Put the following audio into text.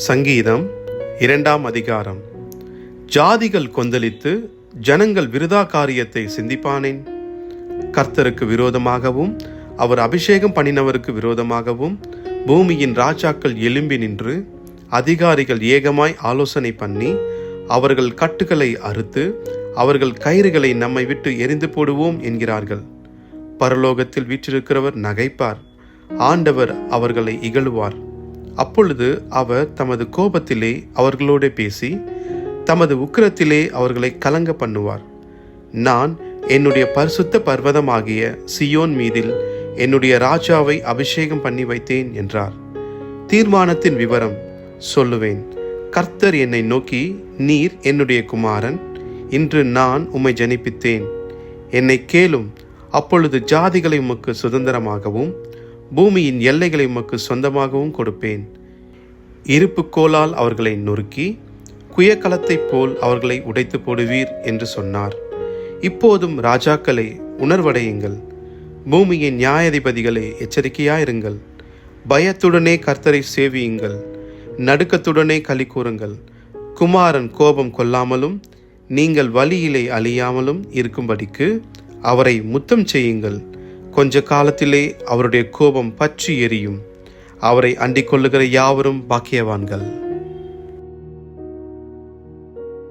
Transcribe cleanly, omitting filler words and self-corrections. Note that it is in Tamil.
சங்கீதம் 2ஆம் அதிகாரம். ஜாதிகள் கொந்தளித்து ஜனங்கள் விருதா காரியத்தை சிந்திப்பானேன். கர்த்தருக்கு விரோதமாகவும் அவர் அபிஷேகம் பண்ணினவருக்கு விரோதமாகவும் பூமியின் ராஜாக்கள் எழும்பி நின்று அதிகாரிகள் ஏகமாய் ஆலோசனை பண்ணி அவர்கள் கட்டுகளை அறுத்து அவர்கள் கயிறுகளை நம்மை விட்டு எரிந்து போடுவோம் என்கிறார்கள். பரலோகத்தில் வீற்றிருக்கிறவர் நகைப்பார், ஆண்டவர் அவர்களை இகழுவார். அப்பொழுது அவர் தமது கோபத்திலே அவர்களோடு பேசி தமது உக்கிரத்திலே அவர்களை கலங்க பண்ணுவார். நான் என்னுடைய பரிசுத்த பர்வதமாகிய சியோன் மீதில் என்னுடைய ராஜாவை அபிஷேகம் பண்ணி வைத்தேன் என்றார். தீர்மானத்தின் விவரம் சொல்லுவேன். கர்த்தர் என்னை நோக்கி, நீர் என்னுடைய குமாரன், இன்று நான் உம்மை ஜனிப்பித்தேன். என்னை கேளும், அப்பொழுது ஜாதிகளை உமக்கு சுதந்திரமாகவும் பூமியின் எல்லைகளை உமக்கு சொந்தமாகவும் கொடுப்பேன். இருப்பு கோலால் அவர்களை நொறுக்கி குயக்கலத்தைப் போல் அவர்களை உடைத்து போடுவீர் என்று சொன்னார். இப்போதும் ராஜாக்களே, உணர்வடையுங்கள். பூமியின் நியாயாதிபதிகளே, எச்சரிக்கையாயிருங்கள். பயத்துடனே கர்த்தரை சேவியுங்கள், நடுக்கத்துடனே களி கூறுங்கள். குமாரன் கோபம் கொள்ளாமலும் நீங்கள் வழியிலே அழியாமலும் இருக்கும்படிக்கு அவரை முத்தம் செய்யுங்கள். கொஞ்ச காலத்திலே அவருடைய கோபம் பற்றி எரியும். அவரை அண்டிக் கொள்ளுகிற யாவரும் பாக்கியவான்கள்.